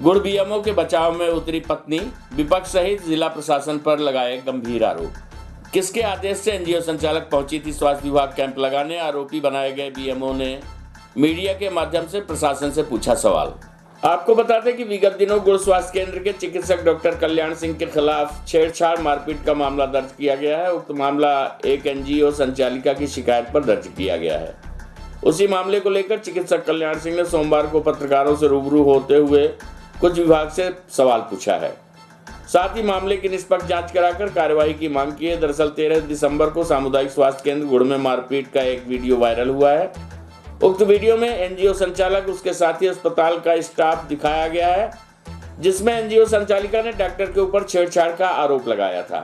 गुड़ बीएमओ के बचाव में उतरी पत्नी, विपक्ष सहित जिला प्रशासन पर लगाए गंभीर आरोप। किसके आदेश से एनजीओ संचालक पहुंची थी स्वास्थ्य विभाग कैंप लगाने? आरोपी बनाए गए बीएमओ ने मीडिया के माध्यम से प्रशासन से पूछा सवाल। आपको बता दें कि विगत दिनों गुड़ स्वास्थ्य केंद्र के चिकित्सक डॉक्टर कल्याण सिंह के खिलाफ छेड़छाड़ मारपीट का मामला दर्ज किया गया है। उक्त मामला एक एनजीओ संचालिका की शिकायत पर दर्ज किया गया है। उसी मामले को लेकर चिकित्सक कल्याण सिंह ने सोमवार को पत्रकारों से रूबरू होते हुए कुछ विभाग से सवाल पूछा है। साथ ही मामले की निष्पक्ष जांच कराकर कार्यवाही की मांग की है। दरअसल 13 दिसंबर को सामुदायिक स्वास्थ्य केंद्र गुड़ में मारपीट का एक वीडियो वायरल हुआ है। उक्त वीडियो में एनजीओ संचालक, उसके साथी, अस्पताल का स्टाफ दिखाया गया है, जिसमें एनजीओ संचालिका ने डॉक्टर के ऊपर छेड़छाड़ का आरोप लगाया था,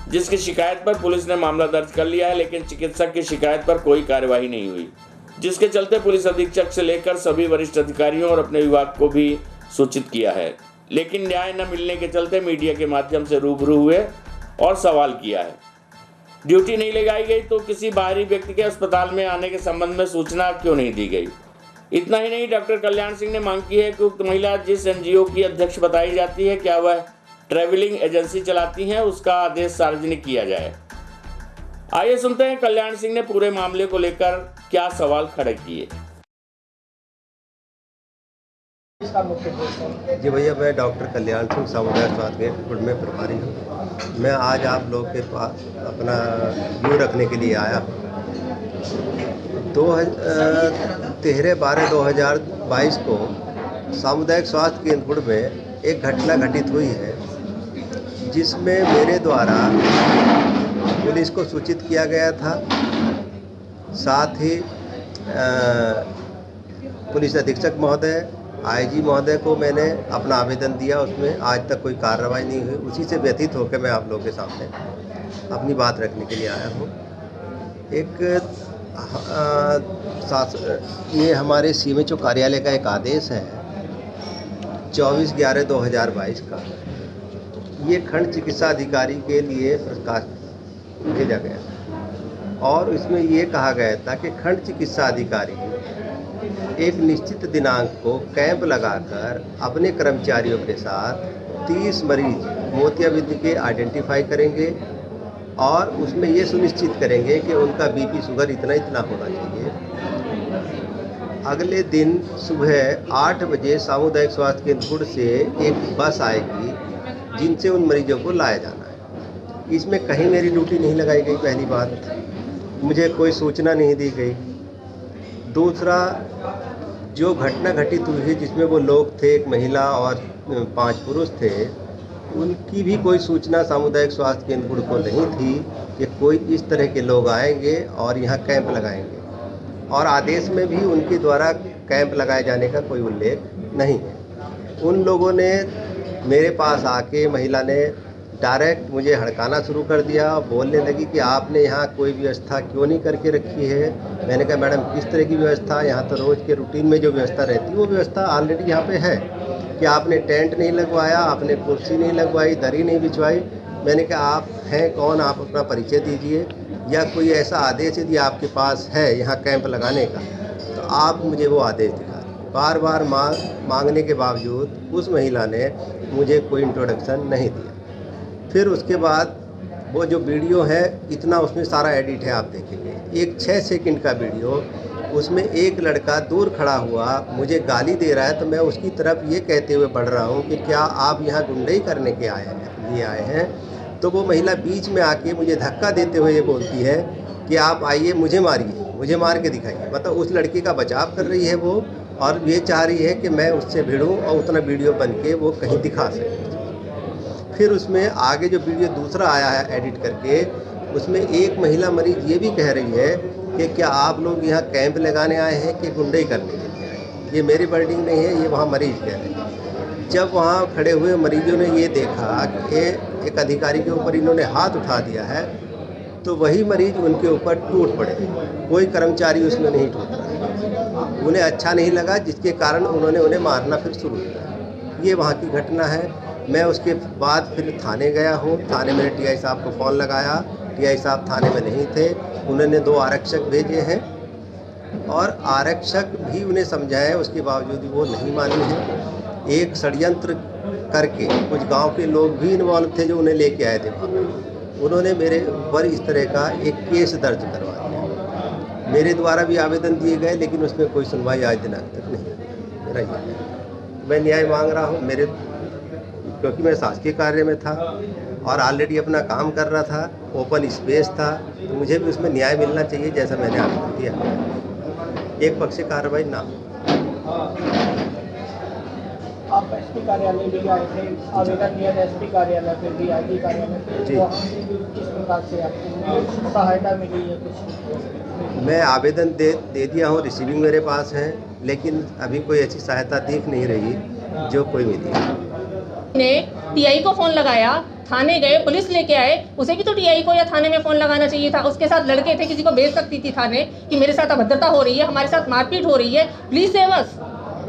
जिसकी शिकायत पर पुलिस ने मामला दर्ज कर लिया है। लेकिन चिकित्सक की शिकायत पर कोई कार्यवाही नहीं हुई, जिसके चलते पुलिस अधीक्षक से लेकर सभी वरिष्ठ अधिकारियों और अपने विभाग को भी सूचित किया है। लेकिन न्याय न मिलने के चलते मीडिया के माध्यम से रूबरू हुए और सवाल किया है। ड्यूटी नहीं लगाई गई तो किसी बाहरी व्यक्ति के अस्पताल में आने के संबंध में सूचना क्यों नहीं दी गई? इतना ही नहीं, डॉक्टर कल्याण सिंह ने मांग की है कि उक्त महिला जिस एनजीओ की अध्यक्ष बताई जाती है, क्या वह ट्रैवलिंग एजेंसी चलाती हैं, उसका आदेश सार्वजनिक किया जाए। आइए सुनते हैं कल्याण सिंह ने पूरे मामले को लेकर क्या सवाल खड़े किए। जी भैया, मैं डॉक्टर कल्याण सिंह सामुदायिक स्वास्थ्य केंद्र गुड़ में प्रभारी हूँ। मैं आज आप लोग के पास अपना व्यू रखने के लिए आया हूँ। 13/12/2022 को सामुदायिक स्वास्थ्य केंद्र गुड़ में एक घटना घटित हुई है, जिसमें मेरे द्वारा पुलिस को सूचित किया गया था। साथ ही पुलिस अधीक्षक महोदय, आईजी महोदय को मैंने अपना आवेदन दिया। उसमें आज तक कोई कार्रवाई नहीं हुई। उसी से व्यथित होकर मैं आप लोगों के सामने अपनी बात रखने के लिए आया हूँ। ये हमारे सीएमएचओ कार्यालय का एक आदेश है 24/11/2022 का। ये खंड चिकित्सा अधिकारी के लिए प्रकाश भेजा गया और इसमें ये कहा गया था कि खंड चिकित्सा अधिकारी एक निश्चित दिनांक को कैंप लगाकर अपने कर्मचारियों के साथ 30 मरीज मोतियाबिंद के आइडेंटिफाई करेंगे और उसमें ये सुनिश्चित करेंगे कि उनका बीपी शुगर इतना इतना होना चाहिए। अगले दिन सुबह 8 बजे सामुदायिक स्वास्थ्य केंद्र गुड़ से एक बस आएगी, जिनसे उन मरीजों को लाया जाना है। इसमें कहीं मेरी ड्यूटी नहीं लगाई गई। पहली बात, मुझे कोई सूचना नहीं दी गई। दूसरा, जो घटना घटित हुई है जिसमें वो लोग थे, एक महिला और 5 पुरुष थे, उनकी भी कोई सूचना सामुदायिक स्वास्थ्य केंद्र गुड़ को नहीं थी कि कोई इस तरह के लोग आएंगे और यहाँ कैंप लगाएंगे। और आदेश में भी उनके द्वारा कैंप लगाए जाने का कोई उल्लेख नहीं है। उन लोगों ने मेरे पास आके, महिला ने डायरेक्ट मुझे हड़काना शुरू कर दिया। बोलने लगी कि आपने यहाँ कोई व्यवस्था क्यों नहीं करके रखी है। मैंने कहा, मैडम किस तरह की व्यवस्था? यहाँ तो रोज़ के रूटीन में जो व्यवस्था रहती है वो व्यवस्था ऑलरेडी यहाँ पे है कि आपने टेंट नहीं लगवाया, आपने कुर्सी नहीं लगवाई, दरी नहीं बिछवाई। मैंने कहा, आप हैं कौन? आप अपना परिचय दीजिए, या कोई ऐसा आदेश यदि आपके पास है यहाँ कैंप लगाने का तो आप मुझे वो आदेश दिखा। बार बार मांगने के बावजूद उस महिला ने मुझे कोई इंट्रोडक्शन नहीं दिया। फिर उसके बाद वो जो वीडियो है, इतना उसमें सारा एडिट है, आप देखेंगे। एक 6 सेकंड का वीडियो, उसमें एक लड़का दूर खड़ा हुआ मुझे गाली दे रहा है, तो मैं उसकी तरफ ये कहते हुए बढ़ रहा हूँ कि क्या आप यहाँ गुंडई करने के आए हैं? तो वो महिला बीच में आके मुझे धक्का देते हुए ये बोलती है कि आप आइए, मुझे मारिए, मुझे मार के दिखाइए। मतलब उस लड़की का बचाव कर रही है वो, और ये चाह रही है कि मैं उससे भिड़ूँ और उतना वीडियो बन के वो कहीं दिखा सके। फिर उसमें आगे जो वीडियो दूसरा आया है एडिट करके, उसमें एक महिला मरीज ये भी कह रही है कि क्या आप लोग यहाँ कैंप लगाने आए हैं कि गुंडई करने के लिए आए हैं? ये मेरी वर्डिंग नहीं है, ये वहाँ मरीज कह रहे हैं। जब वहाँ खड़े हुए मरीजों ने ये देखा कि एक अधिकारी के ऊपर इन्होंने हाथ उठा दिया है, तो वही मरीज उनके ऊपर टूट पड़े। कोई कर्मचारी उसमें नहीं टूट रहा। उन्हें अच्छा नहीं लगा, जिसके कारण उन्होंने उन्हें मारना फिर शुरू किया। ये वहाँ की घटना है। मैं उसके बाद फिर थाने गया हूँ। थाने में टीआई साहब को फ़ोन लगाया। टीआई साहब थाने में नहीं थे। उन्होंने 2 आरक्षक भेजे हैं और आरक्षक भी उन्हें समझाए, उसके बावजूद वो नहीं मानी है। एक षड्यंत्र करके कुछ गांव के लोग भी इन्वॉल्व थे जो उन्हें लेके आए थे वहाँ पे। उन्होंने मेरे ऊपर इस तरह का एक केस दर्ज करवा दिया। मेरे द्वारा भी आवेदन दिए गए लेकिन उसमें कोई सुनवाई आज दिनांक तक नहीं हुई। मेरा ये है, मैं न्याय मांग रहा हूँ मेरे, क्योंकि मैं शासकीय कार्य में था और ऑलरेडी अपना काम कर रहा था, ओपन स्पेस था, तो मुझे भी उसमें न्याय मिलना चाहिए जैसा मैंने आवेदन दिया। एक पक्षीय कार्रवाई ना हो। आप एसपी कार्यालय भी आए थे, आवेदन दिया था एसपी कार्यालय फिर डीआईजी कार्यालय पे, जी। वहाँ से भी किस प्रकार से आपको सहायता मिली है कुछ? मैं आवेदन दे दिया हूँ, रिसीविंग मेरे पास है, लेकिन अभी कोई ऐसी सहायता दिख नहीं रही जो कोई मिली है। ने टीआई को फोन लगाया, थाने गए, पुलिस लेके आए, उसे भी तो टीआई को या थाने में फोन लगाना चाहिए था। उसके साथ लड़के थे, किसी को भेज सकती थी थाने कि मेरे साथ अभद्रता हो रही है, हमारे साथ मारपीट हो रही है, प्लीज सेव अस।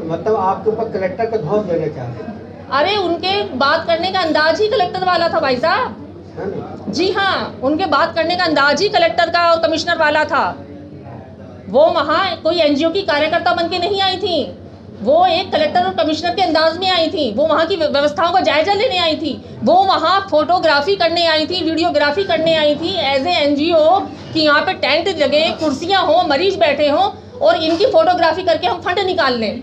मतलब आपके ऊपर कलेक्टर का धौंस देना चाह रहे हैं? अरे उनके बात करने का अंदाज ही कलेक्टर वाला था भाई साहब। है ना? जी हाँ, उनके बात करने का अंदाज ही कलेक्टर का और कमिश्नर वाला था। वो वहाँ कोई एनजीओ की कार्यकर्ता बन के नहीं आई थी, वो एक कलेक्टर और कमिश्नर के अंदाज में आई थी। वो वहाँ की व्यवस्थाओं का जायजा लेने आई थी, वो वहाँ फोटोग्राफी करने आई थी, वीडियोग्राफी करने आई थी एज ए एनजीओ कि यहाँ पे टेंट लगे, कुर्सियाँ हो, मरीज बैठे हों और इनकी फोटोग्राफी करके हम फंड निकाल लें।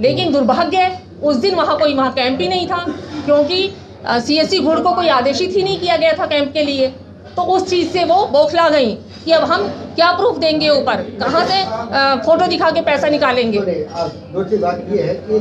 लेकिन दुर्भाग्य उस दिन वहाँ कोई वहाँ कैंप ही नहीं था, क्योंकि सीएससी गुड़ को कोई आदेशित ही नहीं किया गया था कैंप के लिए। तो उस चीज़ से वो बौखला गई कि अब हम क्या प्रूफ देंगे, ऊपर कहाँ से फोटो दिखा के पैसा निकालेंगे। दूसरी बात ये है कि